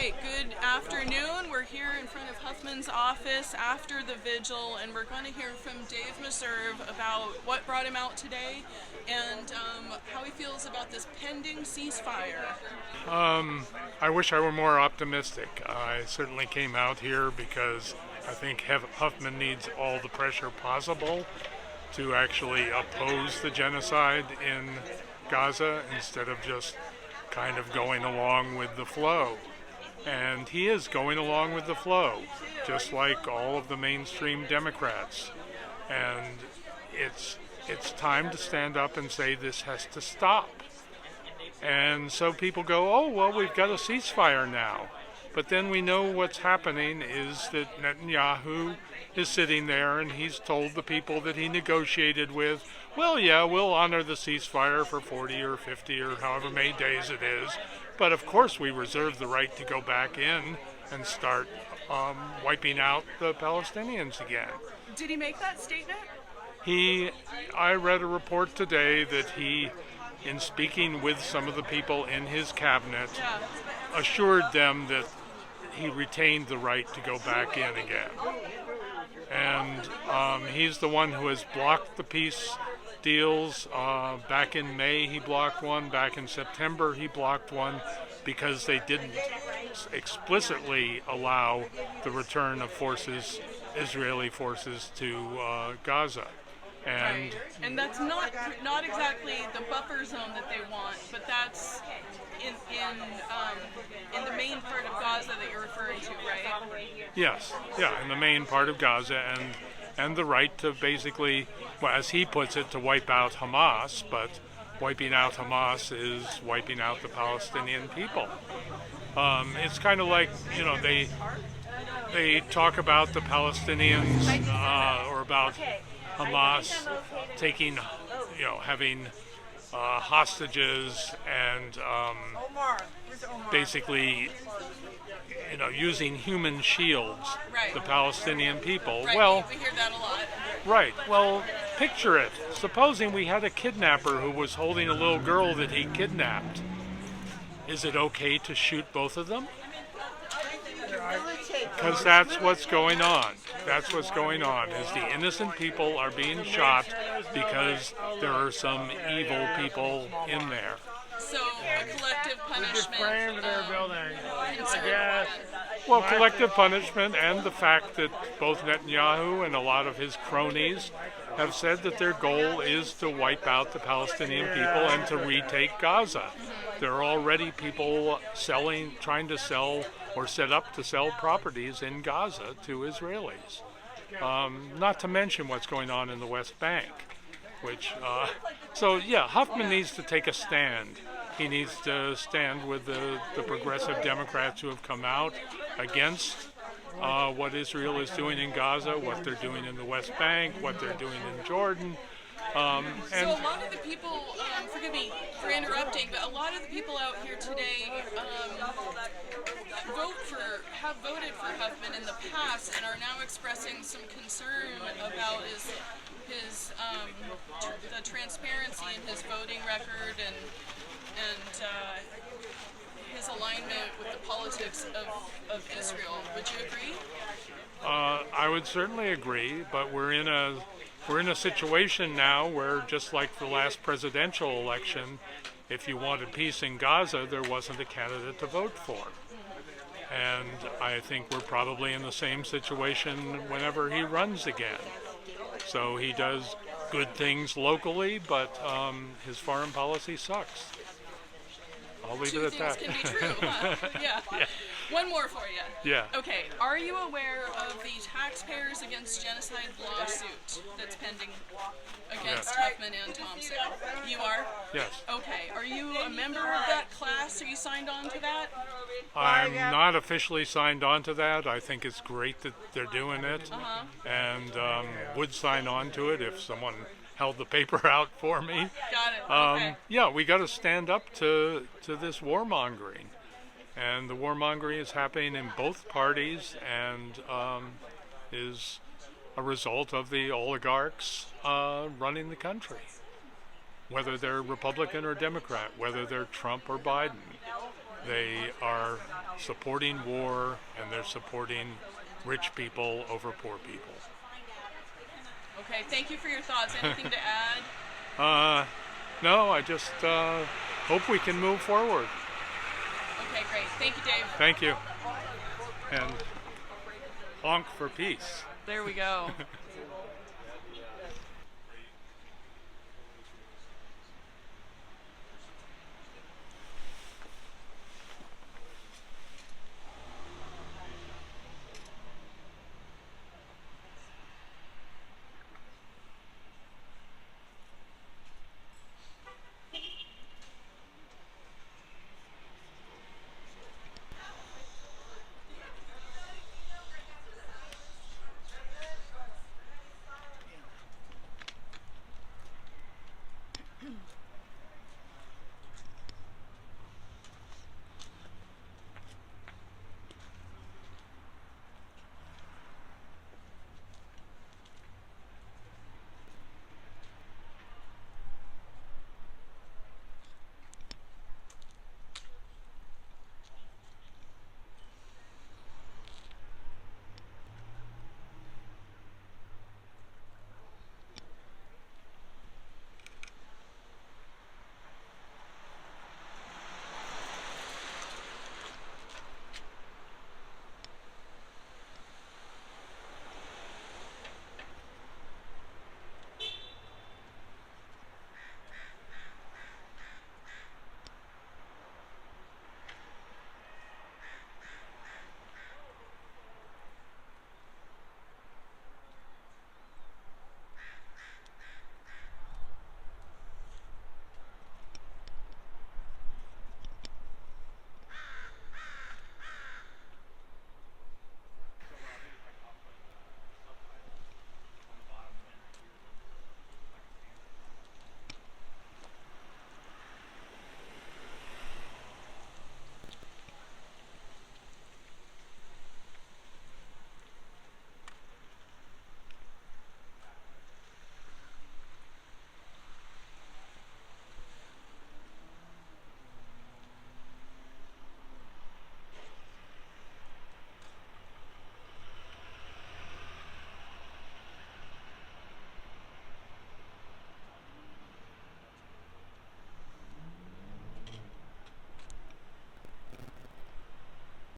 right, good afternoon. We're here in front of Huffman's office after the vigil, and we're going to hear from Dave Meserve about what brought him out today and how he feels about this pending ceasefire. I wish I were more optimistic. I certainly came out here because I think Huffman needs all the pressure possible to actually oppose the genocide in Gaza instead of just kind of going along with the flow. And he is going along with the flow, just like all of the mainstream Democrats. And it's time to stand up and say this has to stop. And so people go, oh, well, we've got a ceasefire now. But then we know what's happening is that Netanyahu is sitting there and he's told the people that he negotiated with, well, yeah, we'll honor the ceasefire for 40 or 50 or however many days it is. But of course we reserve the right to go back in and start wiping out the Palestinians again. Did he make that statement? I read a report today that he, in speaking with some of the people in his cabinet, assured them that he retained the right to go back in again. And he's the one who has blocked the peace deals. Back in May he blocked one, back in September he blocked one because they didn't explicitly allow the return of Israeli forces to Gaza. And that's not exactly the buffer zone that they want, but that's in the main part of Gaza that you're referring to, right? Yes, in the main part of Gaza, and the right to basically, well, as he puts it, to wipe out Hamas, but wiping out Hamas is wiping out the Palestinian people. It's kind of like, they talk about the Palestinians or about Hamas taking, having hostages and basically, using human shields, the Palestinian people. Right. Well, we hear that a lot. Right. Well, picture it. Supposing we had a kidnapper who was holding a little girl that he kidnapped. Is it okay to shoot both of them? Because that's what's going on. That's what's going on, is the innocent people are being shot because there are some evil people in there. So a collective punishment. Well, collective punishment, and the fact that both Netanyahu and a lot of his cronies have said that their goal is to wipe out the Palestinian people and to retake Gaza. There are already people trying to sell or set up to sell properties in Gaza to Israelis. Not to mention what's going on in the West Bank. Huffman needs to take a stand. He needs to stand with the progressive Democrats who have come out against what Israel is doing in Gaza, what they're doing in the West Bank, what they're doing in Jordan. So a lot of the people, forgive me for interrupting, but a lot of the people out here today have voted for Huffman in the past and are now expressing some concern about the transparency in his voting record and his alignment with the politics of Israel. Would you agree? I would certainly agree, but we're in a situation now where, just like the last presidential election, if you wanted peace in Gaza, there wasn't a candidate to vote for. And I think we're probably in the same situation whenever he runs again. So he does good things locally, but his foreign policy sucks. I'll leave it at that. Two things can be true, huh? Yeah. One more for you. Yeah. Okay, are you aware of the Taxpayers Against Genocide lawsuit that's pending against Huffman and Thompson? You are? Yes. Okay, are you a member of that class? Are you signed on to that? I'm not officially signed on to that. I think it's great that they're doing it, and would sign on to it if someone held the paper out for me. Got it. Okay. We got to stand up to this warmongering, and the warmongering is happening in both parties, and is a result of the oligarchs running the country, whether they're Republican or Democrat, whether they're Trump or Biden. They are supporting war, and they're supporting rich people over poor people. Okay, thank you for your thoughts. Anything to add? No, I just hope we can move forward. Okay, great. Thank you, Dave. Thank you. And honk for peace. There we go.